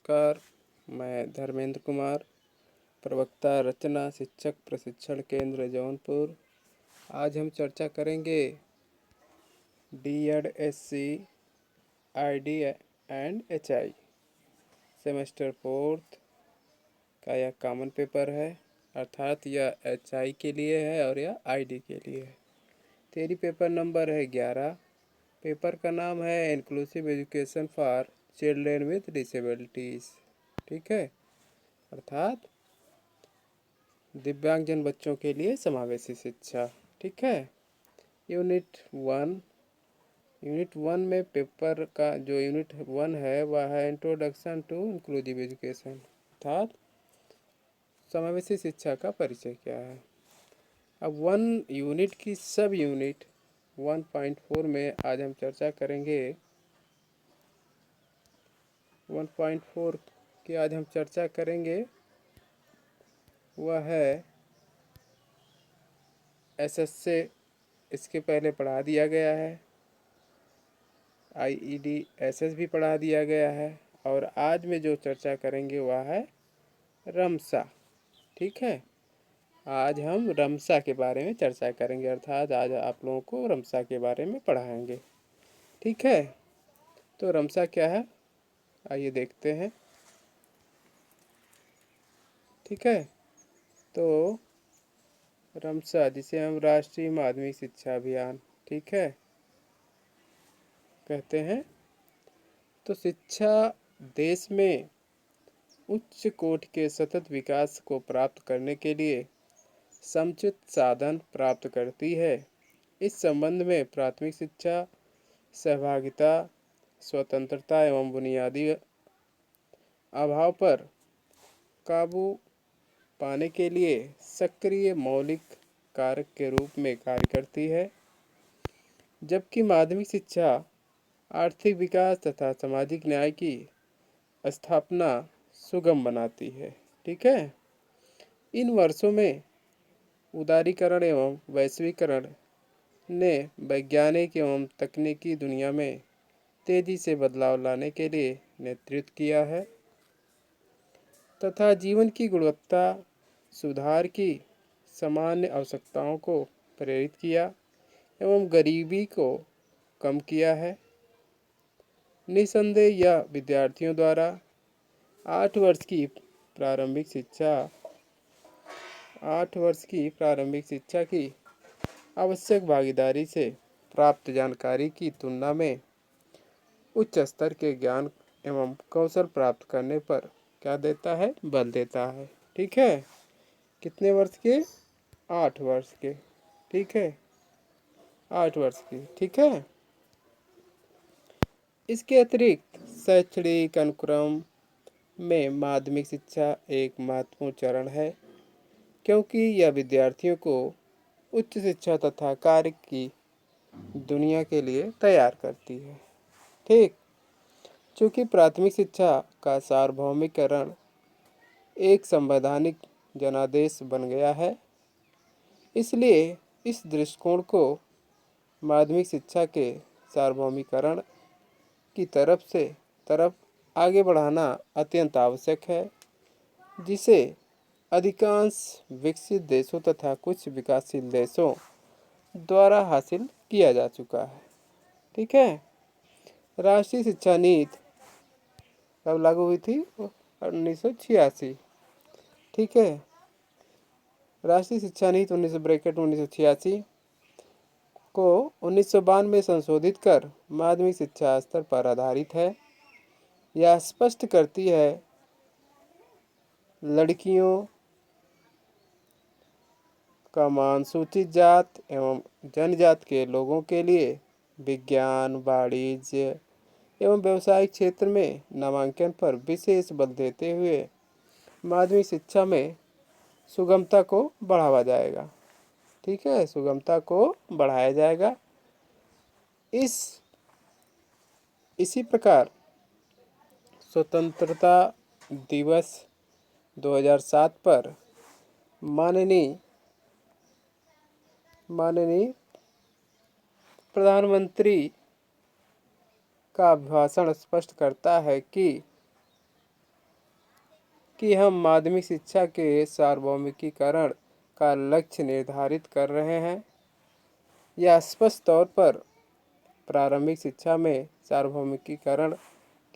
नमस्कार। मैं धर्मेंद्र कुमार, प्रवक्ता रचना शिक्षक प्रशिक्षण केंद्र जौनपुर। आज हम चर्चा करेंगे D.Ed. SC ID and HI semester 4 का यह कॉमन पेपर है, अर्थात यह HI के लिए है और यह ID के लिए है। थ्योरी पेपर नंबर है 11। पेपर का नाम है inclusive education for children with disabilities. ठीक है, अर्थात दिव्यांगजन बच्चों के लिए समावेशी शिक्षा। ठीक है, यूनिट वन में पेपर का जो यूनिट 1 है वह है इंट्रोडक्शन टू इंक्लूसिव एजुकेशन, अर्थात समावेशी शिक्षा का परिचय क्या है। अब 1 यूनिट की सब यूनिट 1.4 में आज हम चर्चा करेंगे। 1.4 की आज हम चर्चा करेंगे वह है SS से इसके पहले पढ़ा दिया गया है, IED-SS भी पढ़ा दिया गया है, और आज में जो चर्चा करेंगे वह है रमसा। ठीक है, आज हम रमसा के बारे में चर्चा करेंगे, अर्थात आज आप लोगों को रमसा के बारे में पढ़ाएंगे। ठीक है, तो रमसा क्या है आइए देखते हैं। ठीक है, तो रमसा जिसे हम राष्ट्रीय माध्यमिक शिक्षा अभियान ठीक है कहते हैं, तो शिक्षा देश में उच्च कोटि के सतत विकास को प्राप्त करने के लिए समुचित साधन प्राप्त करती है। इस संबंध में प्राथमिक शिक्षा, सहभागिता, स्वतंत्रता एवं बुनियादी अभाव पर काबू पाने के लिए सक्रिय मौलिक कारक के रूप में कार्य करती है, जबकि माध्यमिक शिक्षा आर्थिक विकास तथा सामाजिक न्याय की स्थापना सुगम बनाती है। ठीक है, इन वर्षों में उदारीकरण एवं वैश्वीकरण ने वैज्ञानिक एवं तकनीकी दुनिया में तेजी से बदलाव लाने के लिए नेतृत्व किया है तथा जीवन की गुणवत्ता सुधार की सामान्य आवश्यकताओं को प्रेरित किया एवं गरीबी को कम किया है। निसंदेह यह विद्यार्थियों द्वारा 8 वर्ष की प्रारंभिक शिक्षा की आवश्यक भागीदारी से प्राप्त जानकारी की तुलना में उच्च स्तर के ज्ञान एवं कौशल प्राप्त करने पर क्या देता है, बल देता है। ठीक है, कितने वर्ष के, 8 वर्ष के। ठीक है, 8 वर्ष की। ठीक है, इसके अतिरिक्त शैक्षणिक अनुक्रम में माध्यमिक शिक्षा एक महत्वपूर्ण चरण है, क्योंकि यह विद्यार्थियों को उच्च शिक्षा तथा कार्य की दुनिया के लिए तैयार करती है। ठीक, चूँकि प्राथमिक शिक्षा का सार्वभौमिकरण एक संवैधानिक जनादेश बन गया है, इसलिए इस दृष्टिकोण को माध्यमिक शिक्षा के सार्वभौमिकरण की तरफ आगे बढ़ाना अत्यंत आवश्यक है, जिसे अधिकांश विकसित देशों तथा कुछ विकासशील देशों द्वारा हासिल किया जा चुका है। ठीक है, राष्ट्रीय शिक्षा नीति कब लागू हुई थी, 1986। ठीक है, राष्ट्रीय शिक्षा नीति 1986 को 1992 में संशोधित कर माध्यमिक शिक्षा स्तर पर आधारित है। यह स्पष्ट करती है लड़कियों का अनुसूचित जात एवं जनजाति के लोगों के लिए विज्ञान, वाणिज्य एवं व्यावसायिक क्षेत्र में नामांकन पर विशेष बल देते हुए माध्यमिक शिक्षा में सुगमता को बढ़ावा जाएगा। ठीक है, सुगमता को बढ़ाया जाएगा। इसी प्रकार स्वतंत्रता दिवस 2007 पर माननीय प्रधानमंत्री का भाषण स्पष्ट करता है कि कि हम माध्यमिक शिक्षा के सार्वभौमिकीकरण का लक्ष्य निर्धारित कर रहे हैं। यह स्पष्ट तौर पर प्रारंभिक शिक्षा में सार्वभौमिकीकरण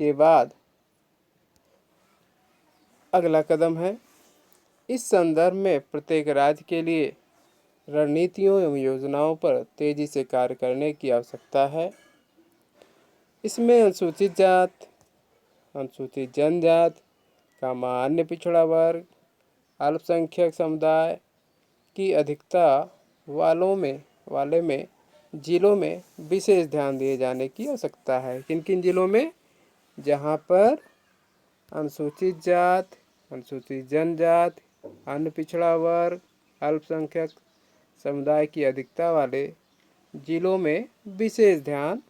के बाद अगला कदम है। इस संदर्भ में प्रत्येक राज्य के लिए रणनीतियों एवं योजनाओं पर तेजी से कार्य करने की आवश्यकता है। इसमें अनुसूचित जात, अनुसूचित जनजाति, अन्य पिछड़ा वर्ग, अल्पसंख्यक समुदाय की अधिकता वाले में जिलों में विशेष ध्यान दिए जाने की आवश्यकता है। किन किन जिलों में? जहाँ पर अनुसूचित जात, अनुसूचित जनजाति, अन्य पिछड़ा वर्ग, अल्पसंख्यक समुदाय की अधिकता वाले जिलों में विशेष ध्यान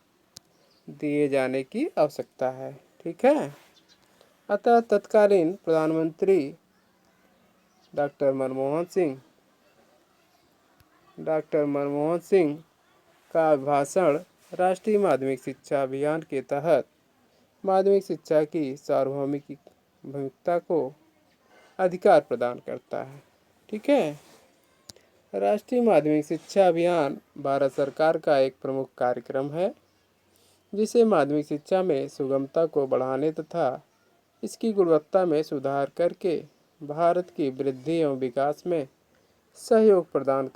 दिए जाने की आवश्यकता है। ठीक है। अतः तत्कालीन प्रधानमंत्री डॉक्टर मनमोहन सिंह का भाषण राष्ट्रीय माध्यमिक शिक्षा अभियान के तहत माध्यमिक शिक्षा की सार्वभौमिकता को अधिकार प्रदान करता है। ठीक है। राष्ट्रीय माध्यमिक शिक्षा अभियान भारत सरकार का एक प्रमुख कार्यक्रम है, जिसे माध्यमिक शिक्षा में सुगमता को बढ़ाने तथा इसकी गुणवत्ता में सुधार करके भारत की वृद्धि एवं विकास में सहयोग प्रदान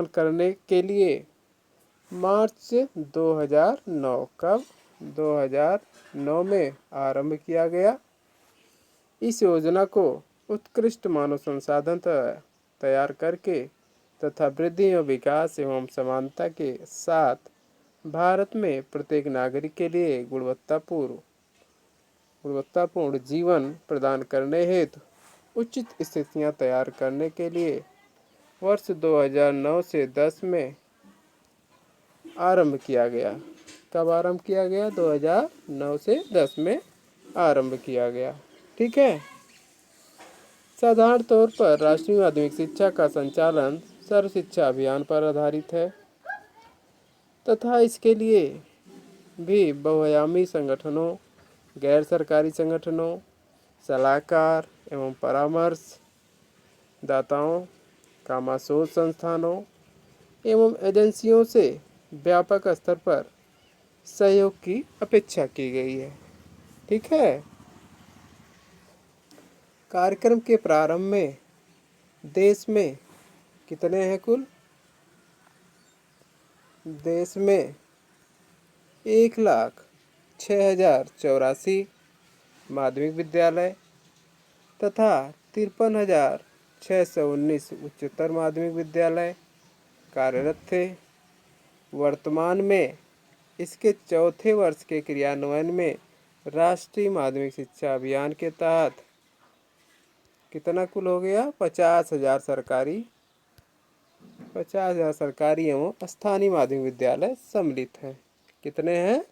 करने के लिए मार्च 2009 में आरंभ किया गया। इस योजना को उत्कृष्ट मानव संसाधन तैयार करके तथा वृद्धि एवं विकास एवं समानता के साथ भारत में प्रत्येक नागरिक के लिए गुणवत्तापूर्ण जीवन प्रदान करने हेतु उचित स्थितियां तैयार करने के लिए वर्ष 2009 से 10 में आरंभ किया गया। कब आरंभ किया गया? 2009 से 10 में आरंभ किया गया। ठीक है। साधारण तौर पर राष्ट्रीय माध्यमिक शिक्षा का संचालन सर्व शिक्षा अभियान पर आधारित है तथा इसके लिए भी बहुआयामी संगठनों, गैर सरकारी संगठनों, सलाहकार एवं परामर्श दाताओं, शोध संस्थानों एवं एजेंसियों से व्यापक स्तर पर सहयोग की अपेक्षा की गई है। ठीक है। कार्यक्रम के प्रारंभ में देश में कितने हैं कुल? देश में 1,06,084 माध्यमिक विद्यालय तथा 53,619 उच्चतर माध्यमिक विद्यालय कार्यरत थे। वर्तमान में इसके चौथे वर्ष के क्रियान्वयन में राष्ट्रीय माध्यमिक शिक्षा अभियान के तहत कितना कुल हो गया? 50,000 सरकारी एवं स्थानीय माध्यमिक विद्यालय सम्मिलित हैं। कितने हैं?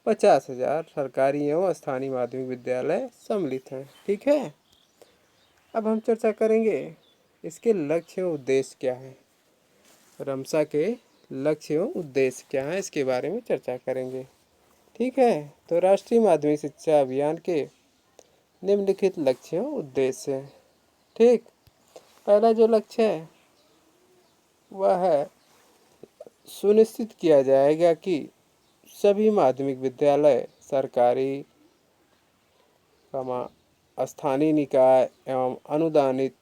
50,000 सरकारी एवं स्थानीय माध्यमिक विद्यालय सम्मिलित हैं। ठीक है। अब हम चर्चा करेंगे इसके लक्ष्य एवं उद्देश्य क्या है। रमसा के लक्ष्य एवं उद्देश्य क्या है, इसके बारे में चर्चा करेंगे। ठीक है। तो राष्ट्रीय माध्यमिक शिक्षा अभियान के निम्नलिखित लक्ष्य एवं उद्देश्य हैं। ठीक। पहला जो लक्ष्य है वह है सुनिश्चित किया जाएगा कि सभी माध्यमिक विद्यालय सरकारी, स्थानीय निकाय एवं अनुदानित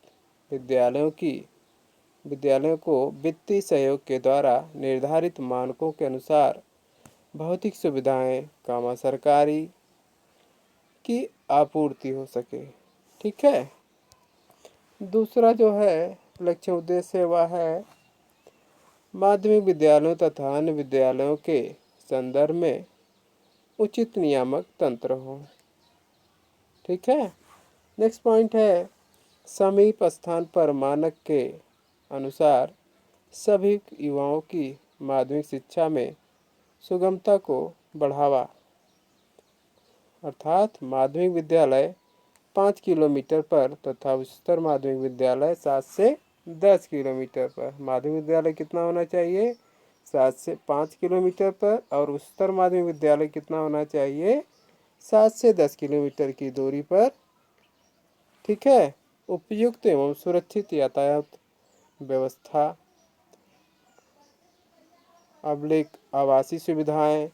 विद्यालयों को वित्तीय सहयोग के द्वारा निर्धारित मानकों के अनुसार भौतिक सुविधाएं, सरकारी की आपूर्ति हो सके। ठीक है। दूसरा जो है लक्ष्य उद्देश्य वह है माध्यमिक विद्यालयों तथा अन्य विद्यालयों के संदर्भ में उचित नियामक तंत्र हो। ठीक है। नेक्स्ट पॉइंट है समीप स्थान पर मानक के अनुसार सभी युवाओं की माध्यमिक शिक्षा में सुगमता को बढ़ावा, अर्थात माध्यमिक विद्यालय 5 किलोमीटर पर तथा उच्चतर माध्यमिक विद्यालय 7 से 10 किलोमीटर पर। माध्यमिक विद्यालय कितना होना चाहिए? 7 से 5 किलोमीटर पर। और उच्चतर माध्यमिक विद्यालय कितना होना चाहिए? 7 से 10 किलोमीटर की दूरी पर, ठीक है, उपयुक्त एवं सुरक्षित यातायात व्यवस्था, अब्लिक आवासीय सुविधाएं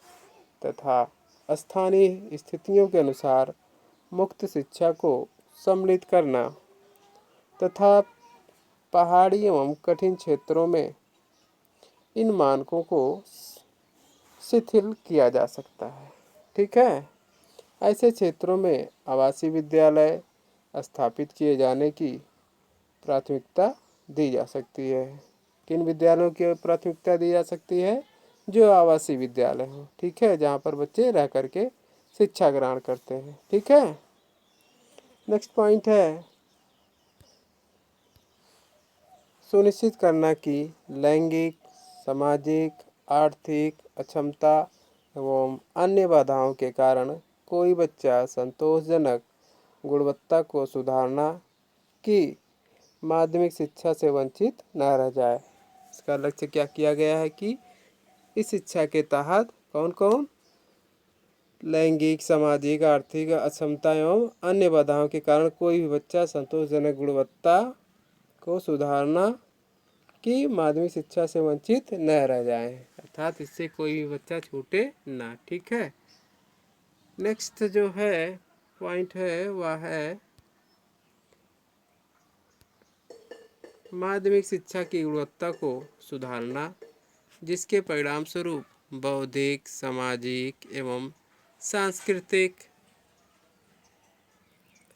तथा स्थानीय स्थितियों के अनुसार मुक्त शिक्षा को सम्मिलित करना तथा पहाड़ी एवं कठिन क्षेत्रों में इन मानकों को शिथिल किया जा सकता है। ठीक है, ऐसे क्षेत्रों में आवासीय विद्यालय स्थापित किए जाने की प्राथमिकता दी जा सकती है। किन विद्यालयों की प्राथमिकता दी जा सकती है? जो आवासीय विद्यालय हो, ठीक है, जहाँ पर बच्चे रह करके शिक्षा ग्रहण करते हैं। ठीक है, नेक्स्ट पॉइंट है सुनिश्चित करना कि लैंगिक, सामाजिक, आर्थिक अक्षमता एवं अन्य बाधाओं के कारण कोई बच्चा संतोषजनक गुणवत्ता को सुधारना कि माध्यमिक शिक्षा से वंचित न रह जाए। इसका लक्ष्य क्या किया गया है कि इस शिक्षा के तहत कौन कौन लैंगिक, सामाजिक, आर्थिक अक्षमता एवं अन्य बाधाओं के कारण कोई भी बच्चा संतोषजनक गुणवत्ता को सुधारना कि माध्यमिक शिक्षा से वंचित न रह जाए, अर्थात इससे कोई भी बच्चा छूटे ना। ठीक है, नेक्स्ट जो है पॉइंट है वह है माध्यमिक शिक्षा की गुणवत्ता को सुधारना, जिसके परिणाम स्वरूप बौद्धिक, सामाजिक एवं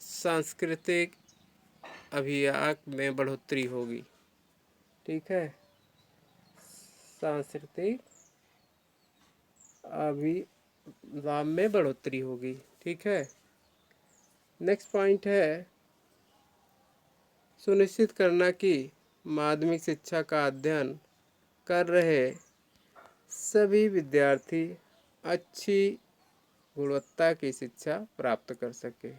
सांस्कृतिक अभियान में बढ़ोतरी होगी। ठीक है, सांस्कृतिक अभियान में बढ़ोतरी होगी। ठीक है, नेक्स्ट पॉइंट है सुनिश्चित करना कि माध्यमिक शिक्षा का अध्ययन कर रहे सभी विद्यार्थी अच्छी गुणवत्ता की शिक्षा प्राप्त कर सके।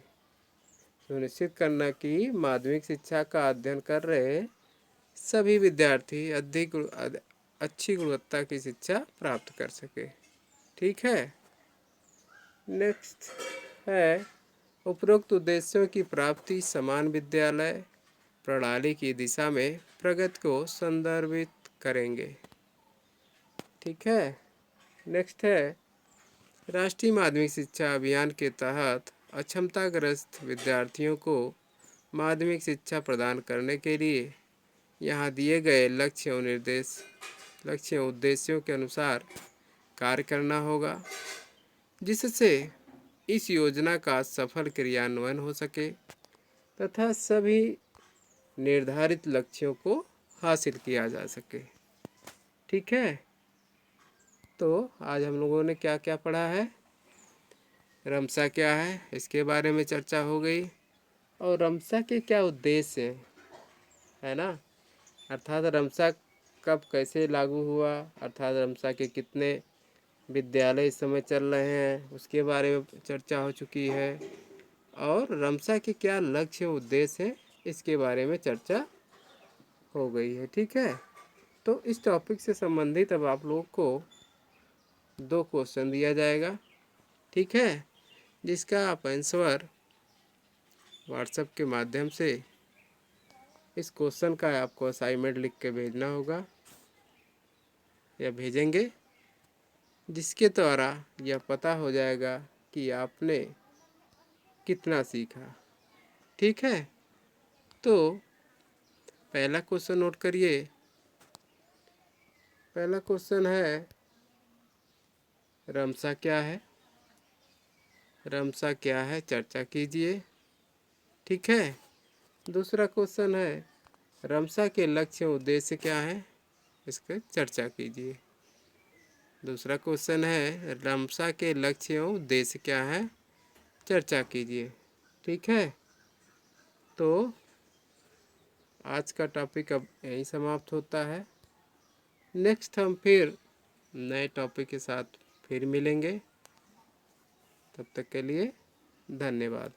सुनिश्चित करना कि माध्यमिक शिक्षा का अध्ययन कर रहे सभी विद्यार्थी अच्छी गुणवत्ता की शिक्षा प्राप्त कर सके। ठीक है, नेक्स्ट है उपरोक्त उद्देश्यों की प्राप्ति समान विद्यालय प्रणाली की दिशा में प्रगति को संदर्भित करेंगे। ठीक है, नेक्स्ट है राष्ट्रीय माध्यमिक शिक्षा अभियान के तहत अक्षमताग्रस्त विद्यार्थियों को माध्यमिक शिक्षा प्रदान करने के लिए यहाँ दिए गए लक्ष्य और उद्देश्यों के अनुसार कार्य करना होगा, जिससे इस योजना का सफल क्रियान्वयन हो सके तथा सभी निर्धारित लक्ष्यों को हासिल किया जा सके। ठीक है, तो आज हम लोगों ने क्या क्या पढ़ा है? रमसा क्या है इसके बारे में चर्चा हो गई, और रमसा के क्या उद्देश्य है ना, अर्थात रमसा कब कैसे लागू हुआ, अर्थात रमसा के कितने विद्यालय इस समय चल रहे हैं उसके बारे में चर्चा हो चुकी है, और रमसा के क्या लक्ष्य उद्देश्य है इसके बारे में चर्चा हो गई है। ठीक है, तो इस टॉपिक से संबंधित अब आप लोग को 2 क्वेश्चन दिया जाएगा। ठीक है, जिसका आप आंसर व्हाट्सएप के माध्यम से इस क्वेश्चन का आपको असाइनमेंट लिख के भेजना होगा या भेजेंगे, जिसके द्वारा यह पता हो जाएगा कि आपने कितना सीखा। ठीक है, तो पहला क्वेश्चन नोट करिए। पहला क्वेश्चन है रमसा क्या है? रमसा क्या है चर्चा कीजिए। ठीक है, दूसरा क्वेश्चन है रमसा के लक्ष्य उद्देश्य क्या है, इसकी चर्चा कीजिए। दूसरा क्वेश्चन है रमसा के लक्ष्य एवं उद्देश्य क्या है, चर्चा कीजिए। ठीक है, तो आज का टॉपिक अब यहीं समाप्त होता है। नेक्स्ट हम फिर नए टॉपिक के साथ फिर मिलेंगे, तब तक के लिए धन्यवाद।